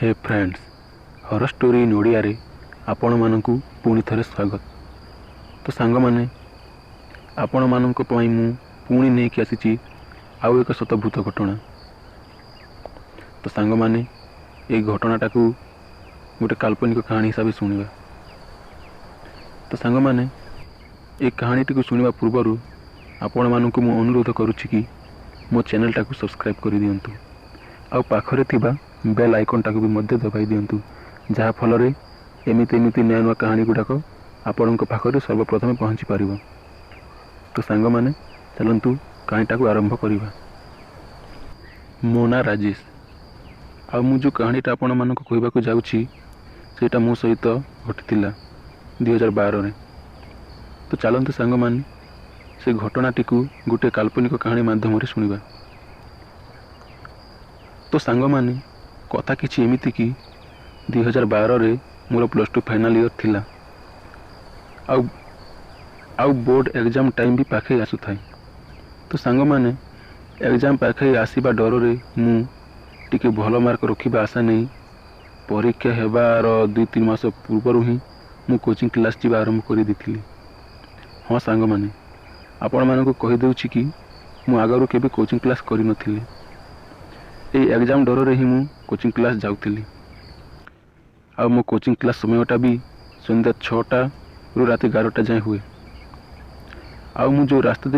Hey friends, horror story in Odia रे आपण मानकु पुणी थरे स्वागत। तो सांग माने आपण मानक पई मु पुणी नै कि आसीची आउ एक सतभूत घटना। तो सांग माने ए घटनाटा को गोटे काल्पनिक कहानी हिसाब से सुनिबा। तो सांग माने ए कहानीटी को सुनिबा पूर्वरु आपण मानकु मु अनुरोध करूची कि मो चैनल टाको सब्सक्राइब कर दियंतु आ पाखरे थिबा बेल आइकन टाको भी मध्य दबाई दियंतु, जहा फल रे एमिति नया नया कहानी गुडाक आपणक पाखरे सर्वप्रथम पहुँची पारिबो। तो सांग माने चलंतु कहानीटा को आरंभ करिबा। मो ना राजेश आ मु जो कहानीटा आपण मानक कहबा को जाउची सेटा मो सहित घटितिला 2012 रे। तो चलंतु सांग माने से घटनाटी को गोटे काल्पनिक कहानी माध्यम रे सुनिबा। तो सांग माने कथा किछि एमिति कि 2012 रे मोर +2 फाइनल ईयर थिला आउ बोर्ड एग्जाम टाइम भी पाखे आसु थाए। तो सांग माने एग्जाम पाखे आसीबा डर रे मु टिके भलो मार्क रखिबा आशा नहीं परीक्षा हेबार 2-3 मास पूर्व ही मु कोचिंग क्लास जीवा आरंभ कर देथिली। हाँ सांग माने आपण मानक कहि देउछि कि मु आगरु केबे कोचिंग क्लास करि नथिली। ए एग्जाम डर रे ही मु कोचिंग क्लास जाउथिली आ मो कोचिंग क्लास समयटा भी संध्या 6टा रु रात 11टा जाए हुए। आ मु जो रास्ता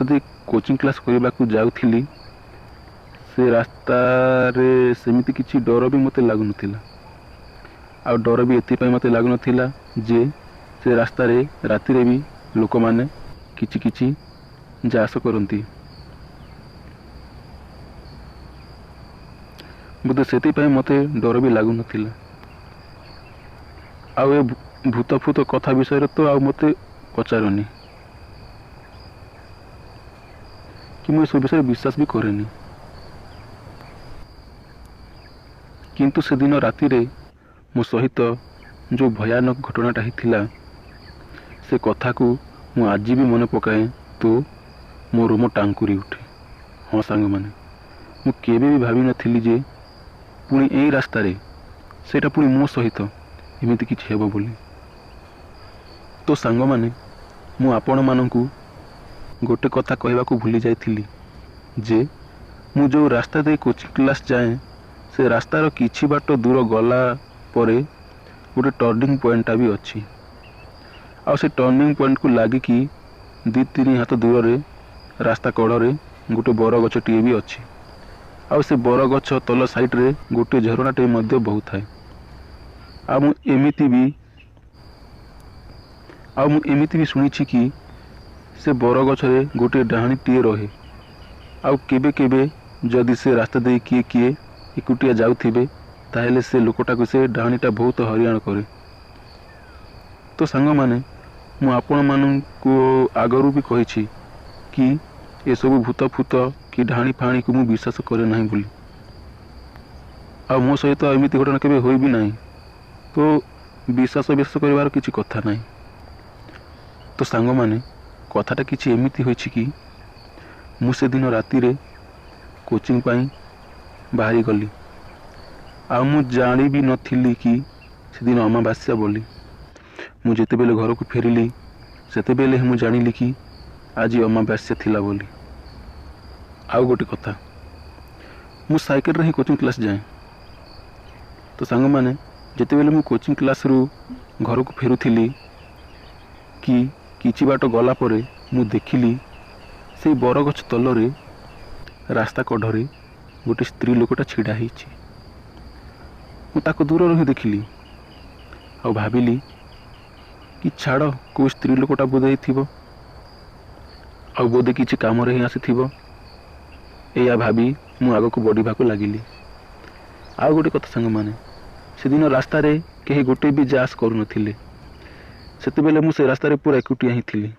दे कोचिंग क्लास करबा को जाउथिली से रास्ता रे सेमिति किछि डर भी मते लागु नथिला। आ डर भी एति पय मते लागु नथिला जे से रास्ता रे राति रे भी लोक माने किछि जास करंती। बुद्धे सेति पय मते डर भी लागु नथिला। आ ए भूत फूत कथा विषय रे तो आ मते पचारनी कि मु ए विषय विश्वास भी करेनी। किंतु से दिन राति रे मो सहित जो भयानक घटनाटा हिथिला से कथा को मु आज भी मन पकाए तो मो रोम टांकुरी उठे। हाँ सांग माने मु केबे भी भाभी नथिली जे पुणी ए रास्ता रे सेटा पुणी मो सहित एमिति किछि हेबो बोली। तो सांग माने मु आपण मानकु गोटे कथा कहबा को भूली जाइथिली जे मु जो रास्ता दे कोचिंग क्लास जाए से रास्तार किछि बाट दूर गला परे गोटे टर्निंग पॉइंटा भी अच्छी। आ से टर्निंग पॉइंट को लागी कि 2-3 हाथ दूर रे रास्ता कड़ रे गोटे बर गछटी भी अच्छी। आ से बर गछ तल साइड रे गोटे झरणाटे मध्य बहु थाए। आ मु एमिति भी सुनिछि कि से बर गछ रे गोटे डाहाणी टीए रहे। आ केबे केबे जदि से रास्ता दे किए एकुटिया जाउथिबे ताहेले से लोकटा को से डाहाणीटा बहुत हरियाण करे। तो सांग माने मु आपण मानकु आगरु भी कहिछि कि ए सब भूत फूत कि ढाणी फाणी को मु विश्वास करे नहीं बोली। आ मो सहित एमिति घटना केबे होई भी नहीं, तो विश्वास करिवार किछि कथा नहीं। तो सांग माने कथाटा किछि एमिति होइछि कि मु से दिन राति रे कोचिंग पाई बाहरी गली। आ मु जानी भी नथिली कि से दिन अमावास्या बोली। मु जेते बेले घर को फेरिली सेते बेले मु जानिली कि आज अमावास्या थिला बोली। आउ गोटे कथा मु साइकेल रे ही कोचिंग क्लास जाए। तो सांग माने जेते बेले मु कोचिंग क्लास रु घर को फेरुथिली कि किछि बाट गला परे मु देखिली से बरगछ तल रे रास्ता कढरे गोटे स्त्री लोकटा छिड़ा हिछि। मु ताको दूर रही देखिली आ भाबिली कि छाड़ को स्त्री लोकटा बोधे थिबो आ बोधे किछि काम रे ही आसीथिबो। एया भाबी मु आगो को बढ़िबा को लागिली। आ गोटे कथा संग माने से दिन रास्ता रे केही गोटे भी जास करू नथिले। सेते बेले मु से रास्ता रे पूरा एकुटिया ही थिली।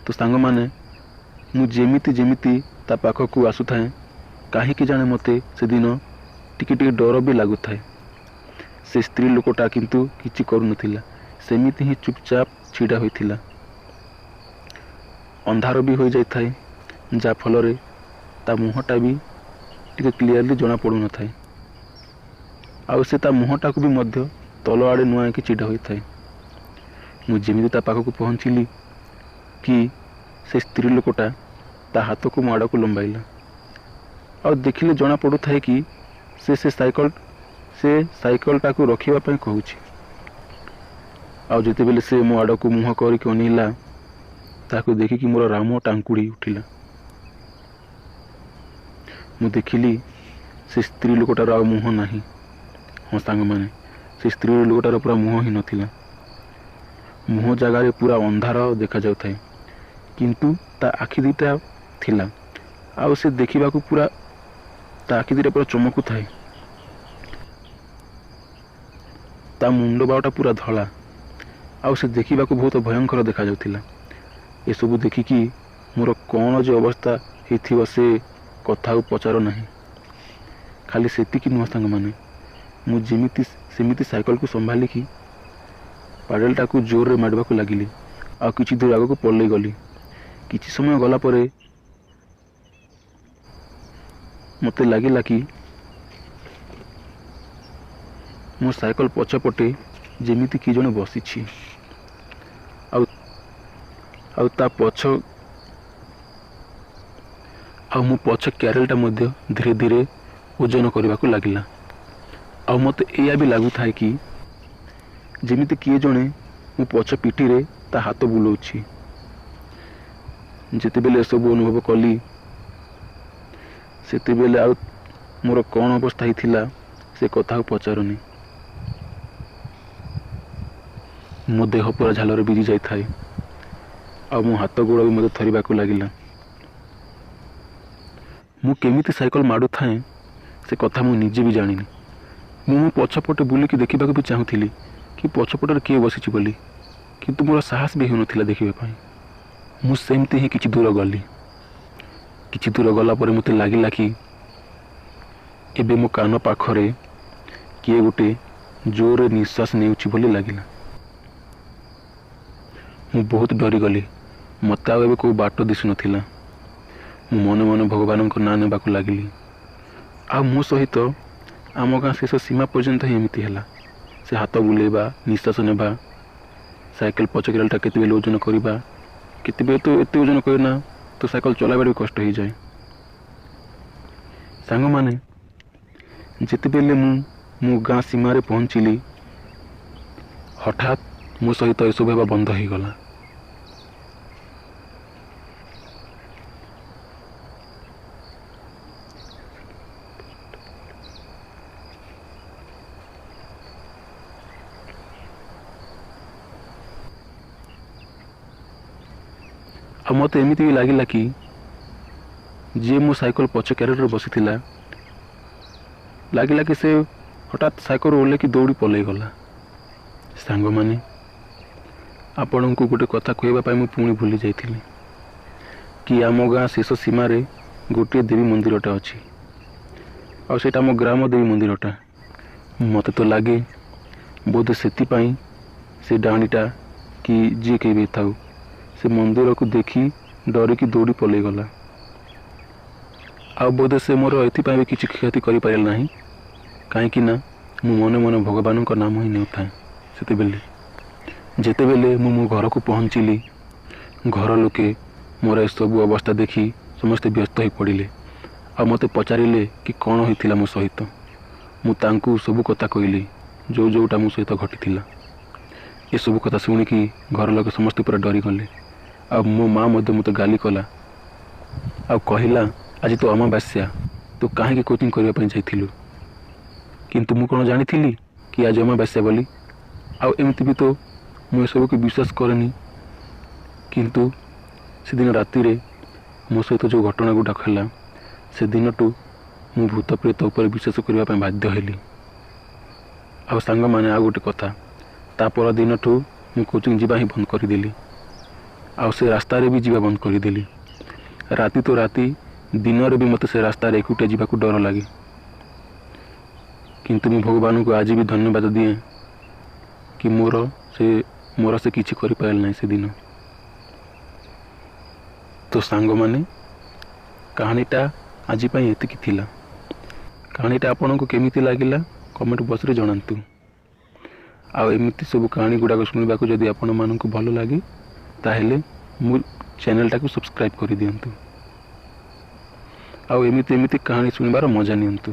तो संग माने मु जेमिति ता पाखो को आसु थाए काहे कि जाने मते से दिन टिके डर भी लागु थाए। से स्त्री लोकटा किंतु किछि करू नथिला, सेमिति ही चुपचाप छिड़ा होइथिला। अंधार भी हो जाई थाए जा फल रे ता मुहटा भी टिके क्लियरली जना पड़ू न थाए। आउ से ता मुहटाକୁ ବି ମଧ୍ୟ ତଳ ଆଡ଼େ ନୁଆଁକି ଚିଡ଼ା ହୋଇଥାଏ। ମୁଁ ଯେମିତି ତା ପାଖକୁ ପହଞ୍ଚିଲି କି ସେ ସ୍ତ୍ରୀ ଲୋକଟା ତା ହାତକୁ ମୋ ଆଡ଼କୁ ଲମ୍ବାଇଲା ଆଉ ଦେଖିଲେ ଜଣାପଡ଼ୁଥାଏ କି ସେ ସାଇକେଲଟାକୁ ରଖିବା ପାଇଁ କହୁଛି। ଆଉ ଯେତେବେଳେ ସେ ମୋ ଆଡ଼କୁ ମୁହଁ କରିକି ଅନେଇଲା ତାକୁ ଦେଖିକି ମୋର ରାମ ଟାଙ୍କୁଡ଼ି ଉଠିଲା। ମୁଁ ଦେଖିଲି ସେ ସ୍ତ୍ରୀ ଲୋକଟାର ଆଉ ମୁହଁ ନାହିଁ। ହଁ ସାଙ୍ଗମାନେ, ସେ ସ୍ତ୍ରୀ ଲୋକଟାର ପୁରା ମୁହଁ ହିଁ ନଥିଲା। ମୁହଁ ଜାଗାରେ ପୁରା ଅନ୍ଧାର ଦେଖାଯାଉଥାଏ, କିନ୍ତୁ ତା ଆଖି ଦୁଇଟା ଥିଲା ଆଉ ସେ ଦେଖିବାକୁ ପୁରା ତା ଆଖି ଦୁଇଟା ପୁରା ଚମକୁଥାଏ। ତା ମୁଣ୍ଡ ବାଳଟା ପୁରା ଧଳା ଆଉ ସେ ଦେଖିବାକୁ ବହୁତ ଭୟଙ୍କର ଦେଖାଯାଉଥିଲା। ଏସବୁ ଦେଖିକି ମୋର କ'ଣ ଯେ ଅବସ୍ଥା ହେଇଥିବ ସେ କଥା ଆଉ ପଚାର ନାହିଁ। ଖାଲି ସେତିକି ନୁହଁ ସାଙ୍ଗମାନେ, ମୁଁ ସେମିତି ସାଇକେଲକୁ ସମ୍ଭାଳିକି ପାଡ଼େଲଟାକୁ ଜୋରରେ ମାଡ଼ିବାକୁ ଲାଗିଲି ଆଉ କିଛି ଦୂର ଆଗକୁ ପଳେଇ ଗଲି। କିଛି ସମୟ ଗଲା ପରେ ମୋତେ ଲାଗିଲା କି ମୋ ସାଇକେଲ ପଛପଟେ ଯେମିତି କି ଜଣେ ବସିଛି ଆଉ ମୋ ପଛ କ୍ୟାରେଲଟା ମଧ୍ୟ ଧୀରେ ଧୀରେ ଓଜନ କରିବାକୁ ଲାଗିଲା। ଆଉ ମୋତେ ଏଇଆ ବି ଲାଗୁଥାଏ କି ଯେମିତି କିଏ ଜଣେ ମୋ ପଛ ପିଠିରେ ତା ହାତ ବୁଲଉଛି। ଯେତେବେଳେ ଏସବୁ ଅନୁଭବ କଲି ସେତେବେଳେ ଆଉ ମୋର କ'ଣ ଅବସ୍ଥା ହେଇଥିଲା ସେ କଥା ଆଉ ପଚାରୁନି। ମୋ ଦେହ ପୁରା ଝାଳରେ ଭିଜି ଯାଇଥାଏ ଆଉ ମୋ ହାତ ଗୋଡ଼ ବି ମୋତେ ଥରିବାକୁ ଲାଗିଲା। ମୁଁ କେମିତି ସାଇକେଲ ମାଡ଼ୁଥାଏ ସେ କଥା ମୁଁ ନିଜେ ବି ଜାଣିନି। ମୁଁ ମୋ ପଛପଟେ ବୁଲିକି ଦେଖିବାକୁ ବି ଚାହୁଁଥିଲି କି ପଛପଟରେ କିଏ ବସିଛି ବୋଲି, କିନ୍ତୁ ମୋର ସାହସ ବି ହେଉନଥିଲା ଦେଖିବା ପାଇଁ। ମୁଁ ସେମିତି ହିଁ କିଛି ଦୂର ଗଲି। କିଛି ଦୂର ଗଲା ପରେ ମୋତେ ଲାଗିଲା କି ଏବେ ମୋ କାନ ପାଖରେ କିଏ ଗୋଟେ ଜୋରରେ ନିଶ୍ୱାସ ନେଉଛି ବୋଲି ଲାଗିଲା। ମୁଁ ବହୁତ ଡରିଗଲି। ମୋତେ ଆଉ ଏବେ କେଉଁ ବାଟ ଦିଶୁନଥିଲା। ମୁଁ ମନେ ମନେ ଭଗବାନଙ୍କ ନାଁ ନେବାକୁ ଲାଗିଲି। ଆଉ ମୋ ସହିତ ଆମ ଗାଁ ଶେଷ ସୀମା ପର୍ଯ୍ୟନ୍ତ ହିଁ ଏମିତି ହେଲା। ସେ ହାତ ବୁଲେଇବା, ନିଶ୍ୱାସ ନେବା, ସାଇକେଲ ପଛ କ୍ୟାରେଲଟା କେତେବେଳେ ଓଜନ କରିବା, କେତେବେଳେ ତ ଏତେ ଓଜନ କରେନା ତ ସାଇକେଲ ଚଲାଇବା ବି କଷ୍ଟ ହେଇଯାଏ। ସାଙ୍ଗମାନେ, ଯେତେବେଳେ ମୁଁ ମୋ ଗାଁ ସୀମାରେ ପହଞ୍ଚିଲି ହଠାତ୍ ମୋ ସହିତ ଏସବୁ ହେବା ବନ୍ଦ ହେଇଗଲା। ଆଉ ମୋତେ ଏମିତି ବି ଲାଗିଲା କି ଯିଏ ମୋ ସାଇକେଲ ପଛ କ୍ୟାରେଲରେ ବସିଥିଲା ଲାଗିଲା କି ସେ ହଠାତ୍ ସାଇକେଲରୁ ଓହ୍ଲେଇକି ଦୌଡ଼ି ପଳେଇଗଲା। ସାଙ୍ଗମାନେ, ଆପଣଙ୍କୁ ଗୋଟେ କଥା କହିବା ପାଇଁ ମୁଁ ପୁଣି ଭୁଲି ଯାଇଥିଲି କି ଆମ ଗାଁ ଶେଷ ସୀମାରେ ଗୋଟିଏ ଦେବୀ ମନ୍ଦିରଟା ଅଛି ଆଉ ସେଇଟା ଆମ ଗ୍ରାମ ଦେବୀ ମନ୍ଦିରଟା। ମୋତେ ତ ଲାଗେ ବୋଧେ ସେଥିପାଇଁ ସେ ଡାହାଣୀଟା କି ଯିଏ କେହି ବି ଥାଉ ସେ ମନ୍ଦିରକୁ ଦେଖି ଡରିକି ଦୌଡ଼ି ପଳେଇଗଲା। ଆଉ ବୋଧେ ସେ ମୋର ଏଥିପାଇଁ ବି କିଛି କ୍ଷତି କରିପାରିଲା ନାହିଁ, କାହିଁକି ନା ମୁଁ ମନେ ମନେ ଭଗବାନଙ୍କ ନାମ ହିଁ ନେଉଥାଏ। ଯେତେବେଳେ ମୁଁ ମୋ ଘରକୁ ପହଞ୍ଚିଲି ଘର ଲୋକେ ମୋର ଏସବୁ ଅବସ୍ଥା ଦେଖି ସମସ୍ତେ ବ୍ୟସ୍ତ ହୋଇ ପଡ଼ିଲେ ଆଉ ମୋତେ ପଚାରିଲେ କି କ'ଣ ହୋଇଥିଲା ମୋ ସହିତ। ମୁଁ ତାଙ୍କୁ ସବୁ କଥା କହିଲି ଯେଉଁଟା ମୋ ସହିତ ଘଟିଥିଲା। ଏସବୁ କଥା ଶୁଣିକି ଘର ଲୋକ ସମସ୍ତେ ପୁରା ଡରିଗଲେ ଆଉ ମୋ ମା ମଧ୍ୟ ମୋତେ ଗାଲି କଲା ଆଉ କହିଲା, ଆଜି ତ ଅମାବାସ୍ୟା, ତୁ କାହିଁକି କୋଚିଂ କରିବା ପାଇଁ ଯାଇଥିଲୁ? କିନ୍ତୁ ମୁଁ କ'ଣ ଜାଣିଥିଲି କି ଆଜି ଅମାବାସ୍ୟା ବୋଲି? ଆଉ ଏମିତି ବି ତ ମୁଁ ଏସବୁକୁ ବିଶ୍ୱାସ କରେନି। କିନ୍ତୁ ସେଦିନ ରାତିରେ ମୋ ସହିତ ଯେଉଁ ଘଟଣା ଗୁଡ଼ାକ ହେଲା ସେଦିନଠୁ ମୁଁ ଭୂତ ପ୍ରେତ ଉପରେ ବିଶ୍ୱାସ କରିବା ପାଇଁ ବାଧ୍ୟ ହେଲି। ଆଉ ସାଙ୍ଗମାନେ, ଆଉ ଗୋଟେ କଥା, ତା ପରଦିନଠୁ ମୁଁ କୋଚିଂ ଯିବା ହିଁ ବନ୍ଦ କରିଦେଲି ଆଉ ସେ ରାସ୍ତାରେ ବି ଯିବା ବନ୍ଦ କରିଦେଲି। ରାତି ତ ରାତି, ଦିନରେ ବି ମୋତେ ସେ ରାସ୍ତାରେ ଏକୁଟିଆ ଯିବାକୁ ଡର ଲାଗେ। କିନ୍ତୁ ମୁଁ ଭଗବାନଙ୍କୁ ଆଜି ବି ଧନ୍ୟବାଦ ଦିଏ କି ମୋର ସେ କିଛି କରିପାରିଲା ନାହିଁ ସେଦିନ। ତ ସାଙ୍ଗମାନେ, କାହାଣୀଟା ଆଜି ପାଇଁ ଏତିକି ଥିଲା। କାହାଣୀଟା ଆପଣଙ୍କୁ କେମିତି ଲାଗିଲା कमेंट बॉक्स रे जणांतु। आउ एमिति सब कहानी गुड़ाक शुणवाक जदि आपण मानक भल लगे ताहेले मो चैनल टाको सब्सक्राइब कर दियंतु। आउ एमिति कहानी शुणवार मजा नियंतु।